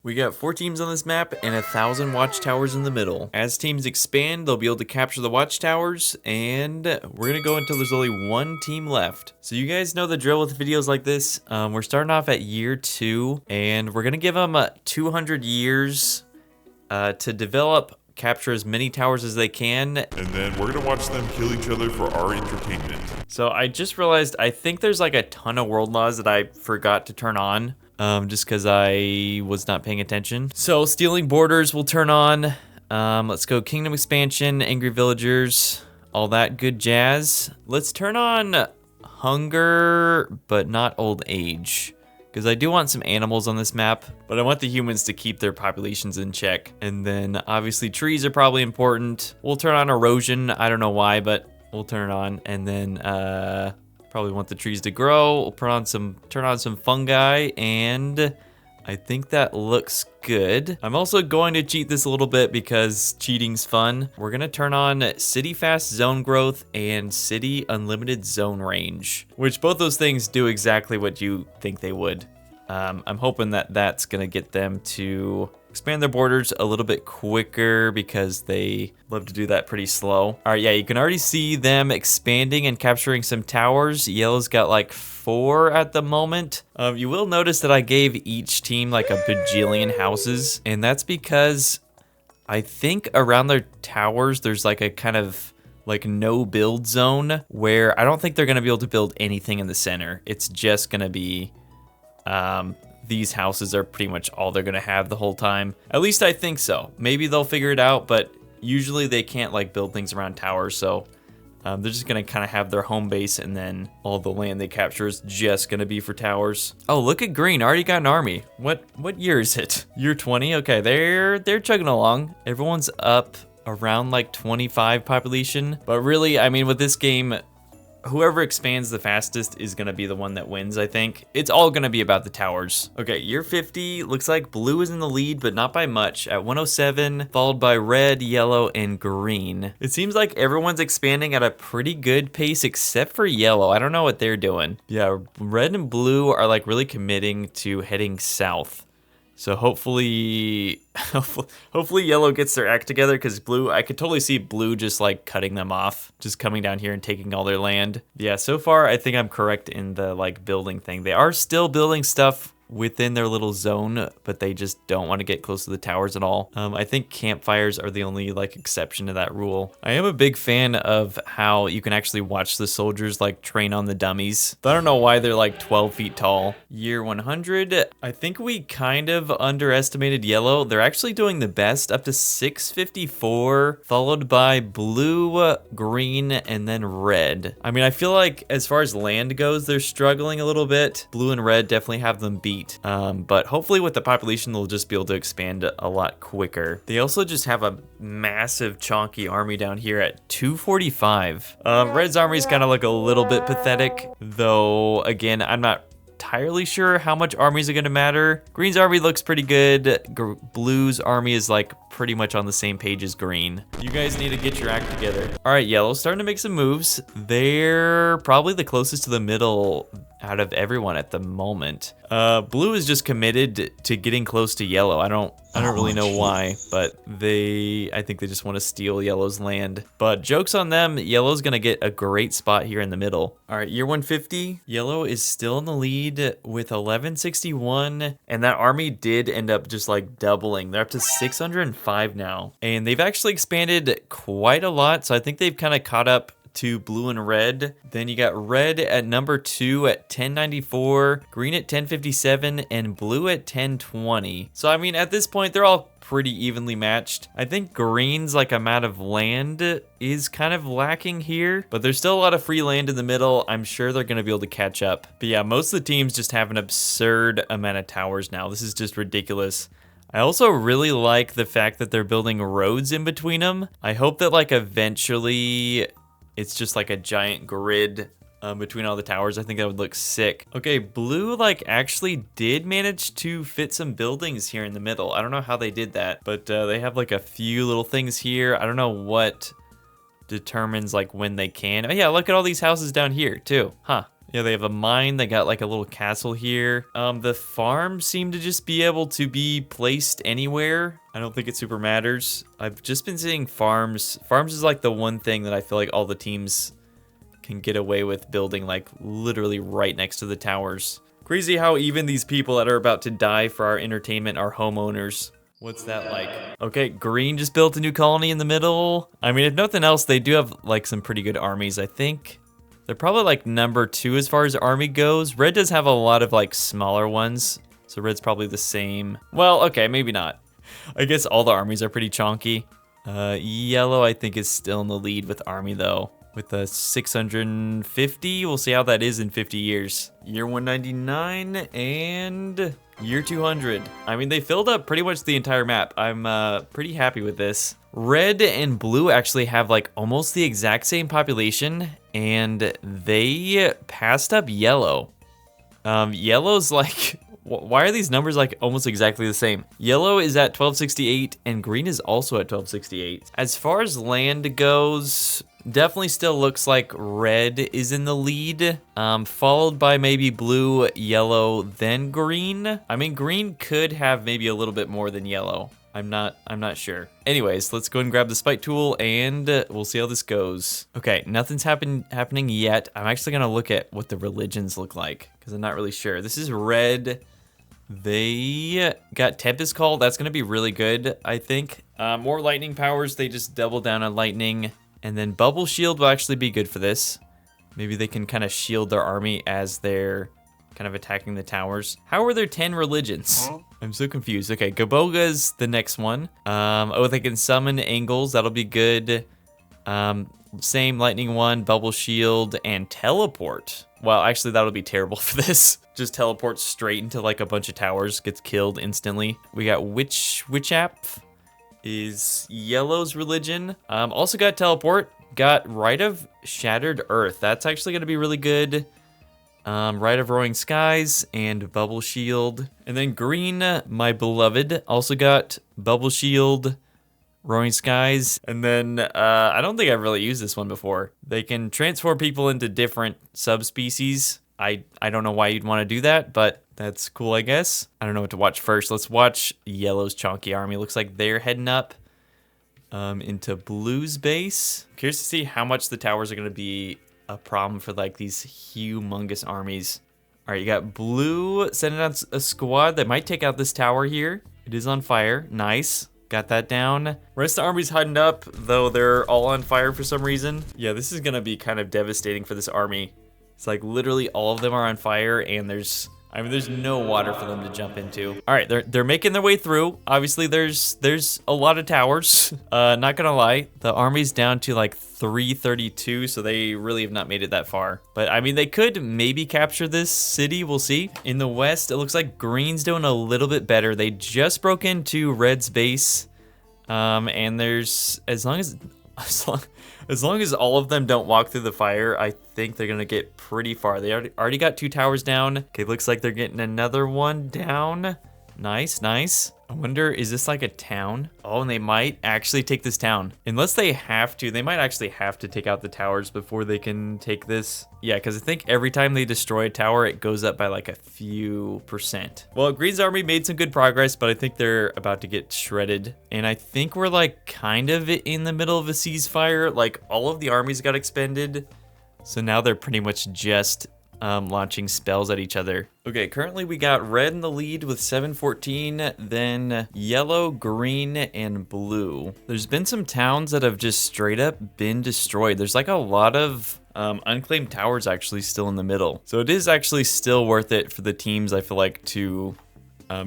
We got 4 teams on this map and 1,000 watchtowers in the middle. As teams expand, they'll be able to capture the watchtowers, and we're gonna go until there's only 1 team left. So you guys know the drill with videos like this. We're starting off at year 2, and we're gonna give them 200 years to develop, capture as many towers as they can. And then we're gonna watch them kill each other for our entertainment. So I just realized I think there's like a ton of world laws that I forgot to turn on. Just because I was not paying attention. So stealing borders will turn on. Let's go kingdom expansion, angry villagers, all that good jazz. Let's turn on hunger, but not old age. Because I do want some animals on this map, but I want the humans to keep their populations in check. And then obviously trees are probably important. We'll turn on erosion. I don't know why, but we'll turn it on. And then probably want the trees to grow. We'll turn on some fungi, and I think that looks good. I'm also going to cheat this a little bit because cheating's fun. We're gonna turn on city fast zone growth and city unlimited zone range, which both those things do exactly what you think they would. I'm hoping that that's gonna get them to expand their borders a little bit quicker because they love to do that pretty slow. All right, yeah, you can already see them expanding and capturing some towers. Yellow's got like 4 at the moment. You will notice that I gave each team like a bajillion houses, and that's because I think around their towers there's like a kind of like no build zone where I don't think they're gonna be able to build anything in the center. It's just gonna be these houses are pretty much all they're gonna have the whole time. At least I think so. Maybe they'll figure it out, but usually they can't like build things around towers, so they're just gonna kind of have their home base, and then all the land they capture is just gonna be for towers. Oh, look at green, already got an army. What year is it? Year 20? Okay, they're chugging along. Everyone's up around like 25 population, but really, I mean, with this game, whoever expands the fastest is gonna be the one that wins, I think. It's all gonna be about the towers. Okay, year 50, looks like blue is in the lead, but not by much, at 107, followed by red, yellow, and green. It seems like everyone's expanding at a pretty good pace except for yellow. I don't know what they're doing. Yeah, red and blue are like really committing to heading south. So hopefully yellow gets their act together, because blue, I could totally see blue just like cutting them off, just coming down here and taking all their land. Yeah, so far I think I'm correct in the like building thing. They are still building stuff within their little zone, but they just don't want to get close to the towers at all. I think campfires are the only like exception to that rule. I am a big fan of how you can actually watch the soldiers like train on the dummies. I don't know why they're like 12 feet tall. Year 100, I think we kind of underestimated yellow. They're actually doing the best, up to 654, followed by blue, green, and then red. I mean, I feel like as far as land goes, they're struggling a little bit. Blue and red definitely have them beat. But hopefully with the population, they'll just be able to expand a lot quicker. They also just have a massive chonky army down here at 245. Red's army's kind of look a little bit pathetic, though again, I'm not entirely sure how much armies are going to matter. Green's army looks pretty good. Blue's army is like pretty much on the same page as green. You guys need to get your act together. All right, yellow's starting to make some moves. They're probably the closest to the middle out of everyone at the moment. Blue is just committed to getting close to yellow. I don't really know why, but I think they just want to steal yellow's land. But joke's on them, yellow's gonna get a great spot here in the middle. All right, year 150, yellow is still in the lead with 1161, and that army did end up just like doubling. They're up to 605 now, and they've actually expanded quite a lot, so I think they've kind of caught up to blue and red. Then you got red at number 2 at 1094, green at 1057, and blue at 1020. So I mean, at this point, they're all pretty evenly matched. I think green's like amount of land is kind of lacking here, but there's still a lot of free land in the middle. I'm sure they're gonna be able to catch up. But yeah, most of the teams just have an absurd amount of towers now. This is just ridiculous. I also really like the fact that they're building roads in between them. I hope that like eventually it's just like a giant grid between all the towers. I think that would look sick. Okay, blue like actually did manage to fit some buildings here in the middle. I don't know how they did that, but they have like a few little things here. I don't know what determines like when they can. Oh yeah, look at all these houses down here too. Huh. Yeah, they have a mine. They got like a little castle here. The farms seem to just be able to be placed anywhere. I don't think it super matters. I've just been seeing farms. Farms is like the one thing that I feel like all the teams can get away with building like literally right next to the towers. Crazy how even these people that are about to die for our entertainment are homeowners. What's that like? Okay, green just built a new colony in the middle. I mean, if nothing else, they do have like some pretty good armies, I think. They're probably like number 2 as far as army goes. Red does have a lot of like smaller ones, so red's probably the same. Well, okay, maybe not. I guess all the armies are pretty chonky. Yellow, I think, is still in the lead with army though. With a 650, we'll see how that is in 50 years. Year 199 and year 200. I mean, they filled up pretty much the entire map. I'm pretty happy with this. Red and blue actually have like almost the exact same population, and they passed up yellow. Yellow's like, why are these numbers like almost exactly the same? Yellow is at 1268 and green is also at 1268. As far as land goes, definitely still looks like red is in the lead, followed by maybe blue, yellow, then green. I mean, green could have maybe a little bit more than yellow. I'm not sure. Anyways, let's go and grab the spike tool and we'll see how this goes. Okay, nothing's happening yet. I'm actually gonna look at what the religions look like because I'm not really sure. This is red. They got Tempest Call. That's gonna be really good, I think. More lightning powers. They just double down on lightning. And then Bubble Shield will actually be good for this. Maybe they can kind of shield their army as they're kind of attacking the towers. How are there 10 religions? Huh? I'm so confused. Okay, Gaboga's the next one. Oh, they can summon angles. That'll be good. Same lightning one, Bubble Shield, and Teleport. Well, actually, that'll be terrible for this. Just teleport straight into like a bunch of towers, gets killed instantly. We got Witch App is yellow's religion. Also got Teleport. Got Rite of Shattered Earth. That's actually going to be really good. Rite of Roaring Skies and Bubble Shield. And then green, my beloved, also got Bubble Shield, Roaring Skies. And then I don't think I've really used this one before. They can transform people into different subspecies. I don't know why you'd want to do that, but that's cool, I guess. I don't know what to watch first. Let's watch yellow's chonky army. Looks like they're heading up into blue's base. Curious to see how much the towers are going to be a problem for like these humongous armies. All right, you got blue sending out a squad that might take out this tower here. It is on fire. Nice. Got that down. Rest of the army's hiding up, though they're all on fire for some reason. Yeah, this is going to be kind of devastating for this army. It's like literally all of them are on fire and there's no water for them to jump into. All right, they're making their way through. Obviously, there's a lot of towers. Not gonna lie, the army's down to like 332, so they really have not made it that far. But I mean, they could maybe capture this city. We'll see. In the west, it looks like green's doing a little bit better. They just broke into red's base, and there's as long as all of them don't walk through the fire, I think they're gonna get pretty far. They already got 2 towers down. Okay, looks like they're getting another one down. Nice, nice. I wonder, is this like a town? Oh, and they might actually take this town. Unless they have to, they might actually have to take out the towers before they can take this. Yeah, because I think every time they destroy a tower, it goes up by like a few %. Well, Green's army made some good progress, but I think they're about to get shredded. And I think we're like kind of in the middle of a ceasefire. Like all of the armies got expended. So now they're pretty much just launching spells at each other. Okay, currently we got red in the lead with 714, then yellow, green, and blue. There's been some towns that have just straight up been destroyed. There's like a lot of unclaimed towers actually still in the middle. So it is actually still worth it for the teams, I feel like, to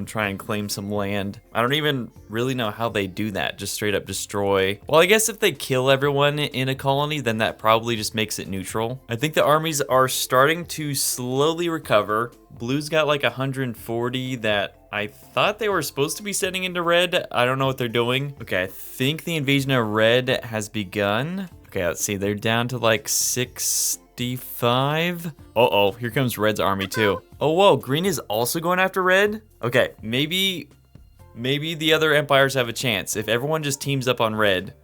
try and claim some land. I don't even really know how they do that, just straight up destroy. Well, I guess if they kill everyone in a colony, then that probably just makes it neutral. I think the armies are starting to slowly recover. Blue's got like 140 that I thought they were supposed to be sending into red. I don't know what they're doing. Okay, I think the invasion of red has begun. Okay, let's see, they're down to like 65. Uh-oh, here comes red's army too. Oh, whoa, green is also going after red? Okay, maybe the other empires have a chance. If everyone just teams up on red,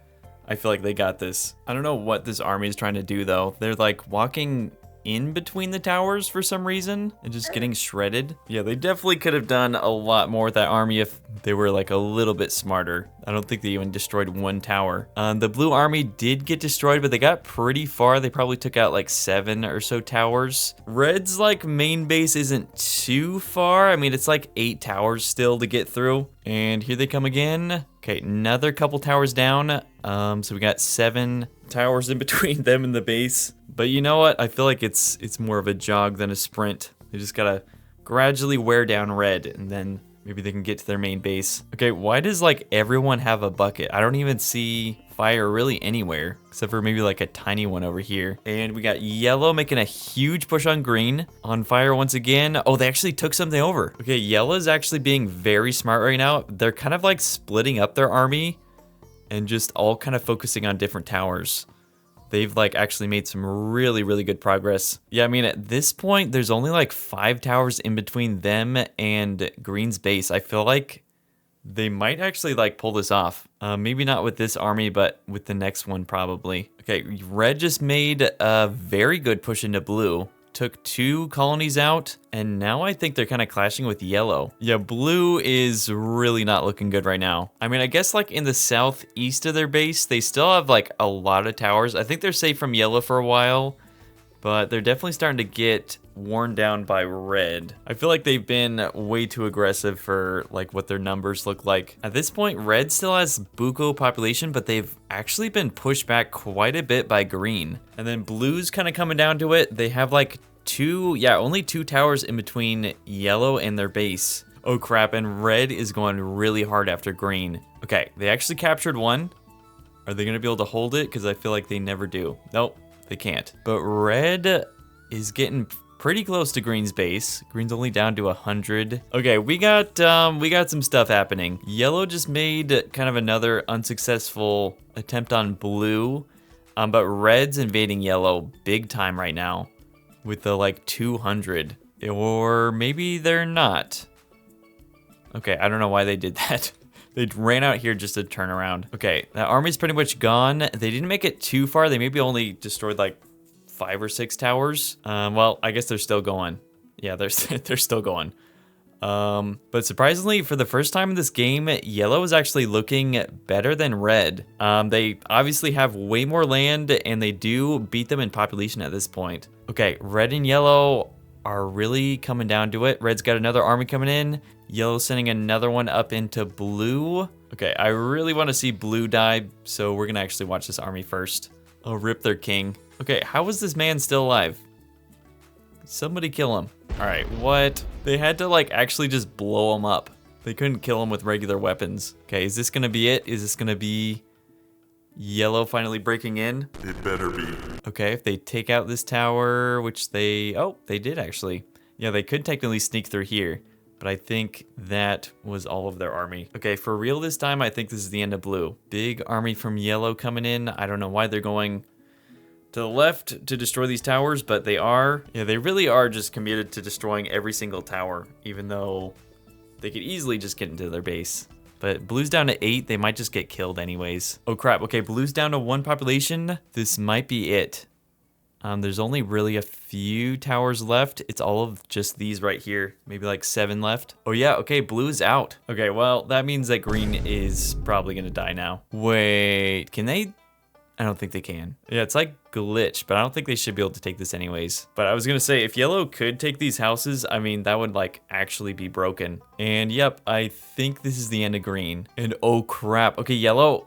I feel like they got this. I don't know what this army is trying to do though. They're like walking in between the towers for some reason and just getting shredded. Yeah, they definitely could have done a lot more with that army if they were like a little bit smarter. I don't think they even destroyed one tower. The blue army did get destroyed, but they got pretty far. They probably took out like 7 or so towers. Red's like main base isn't too far. I mean, it's like 8 towers still to get through. And here they come again. Okay, another couple towers down. So we got 7 towers in between them and the base. But you know what? I feel like it's more of a jog than a sprint. They just gotta gradually wear down red, and then maybe they can get to their main base. Okay, why does like everyone have a bucket? I don't even see fire really anywhere, except for maybe like a tiny one over here. And we got yellow making a huge push on green. On fire once again. Oh, they actually took something over. Okay, yellow's actually being very smart right now. They're kind of like splitting up their army and just all kind of focusing on different towers. They've like actually made some really, really good progress. Yeah, I mean, at this point, there's only like 5 towers in between them and green's base. I feel like they might actually like pull this off. Maybe not with this army, but with the next one probably. Okay, red just made a very good push into blue. Took 2 colonies out, and now I think they're kind of clashing with yellow. Yeah, blue is really not looking good right now. I mean, I guess like in the southeast of their base, they still have like a lot of towers. I think they're safe from yellow for a while, but they're definitely starting to get worn down by red. I feel like they've been way too aggressive for like what their numbers look like. At this point, red still has buco population, but they've actually been pushed back quite a bit by green. And then blue's kind of coming down to it. They have like only 2 towers in between yellow and their base. Oh crap, and red is going really hard after green. Okay, they actually captured one. Are they gonna be able to hold it? Because I feel like they never do. Nope, they can't. But red is getting pretty close to green's base. Green's only down to 100. Okay, we got some stuff happening. Yellow just made kind of another unsuccessful attempt on blue, but red's invading yellow big time right now with the like 200, or maybe they're not. Okay, I don't know why they did that. They ran out here just to turn around. Okay, that army's pretty much gone. They didn't make it too far. They maybe only destroyed like 5 or 6 towers. Well, I guess they're still going. Yeah, they're still going. But surprisingly, for the first time in this game, yellow is actually looking better than red. They obviously have way more land, and they do beat them in population at this point. Okay, red and yellow are really coming down to it. Red's got another army coming in. Yellow sending another one up into blue. Okay, I really want to see blue die, so we're gonna actually watch this army first. Oh, rip their king. Okay, how is this man still alive? Somebody kill him. All right, what? They had to like actually just blow him up. They couldn't kill him with regular weapons. Okay, is this gonna be it? Is this gonna be yellow finally breaking in? It better be. Okay, if they take out this tower, which they did actually. Yeah, they could technically sneak through here, but I think that was all of their army. Okay, for real this time, I think this is the end of blue. Big army from yellow coming in. I don't know why they're going to the left to destroy these towers, but they are. Yeah, they really are just committed to destroying every single tower, even though they could easily just get into their base. But blue's down to 8, they might just get killed anyways. Oh crap, okay, blue's down to 1 population. This might be it. There's only really a few towers left. It's all of just these right here. Maybe like 7 left. Oh yeah, okay, blue is out. Okay, well, that means that green is probably gonna die now. Wait, can they? I don't think they can. Yeah, it's like glitched, but I don't think they should be able to take this anyways. But I was gonna say, if yellow could take these houses, I mean, that would like actually be broken. And yep, I think this is the end of green. And oh crap, okay, yellow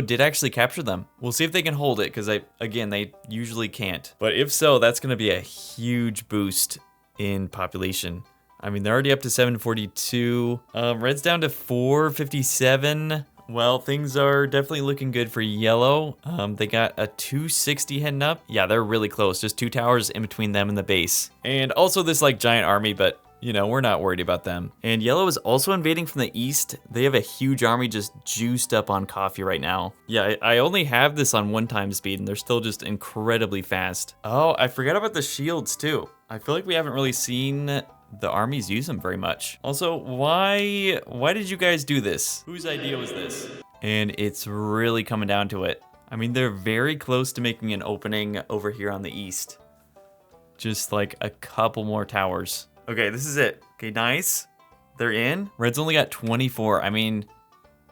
did actually capture them. We'll see if they can hold it, because again, they usually can't. But if so, that's gonna be a huge boost in population. I mean, they're already up to 742. Red's down to 457. Well, things are definitely looking good for yellow. They got a 260 heading up. Yeah, they're really close. Just 2 towers in between them and the base. And also this like giant army, but you know, we're not worried about them. And yellow is also invading from the east. They have a huge army just juiced up on coffee right now. Yeah, I only have this on 1 time speed, and they're still just incredibly fast. Oh, I forgot about the shields too. I feel like we haven't really seen the armies use them very much. Also, why did you guys do this? Whose idea was this? And it's really coming down to it. I mean, they're very close to making an opening over here on the east. just like a couple more towers. Okay, this is it. Okay, nice. They're in. Red's only got 24. I mean,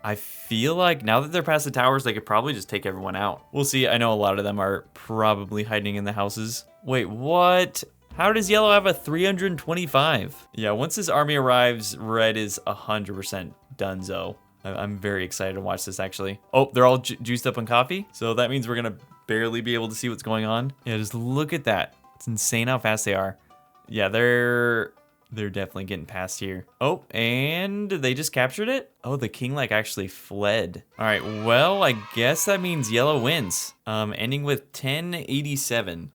I feel like now that they're past the towers, they could probably just take everyone out. We'll see. I know a lot of them are probably hiding in the houses. Wait, what? How does yellow have a 325? Yeah, once this army arrives, red is 100% donezo. I'm very excited to watch this, actually. Oh, they're all juiced up on coffee. So that means we're going to barely be able to see what's going on. Yeah, just look at that. It's insane how fast they are. Yeah, they're definitely getting past here. Oh, and they just captured it? Oh, the king like actually fled. All right, well, I guess that means yellow wins. Ending with 1087.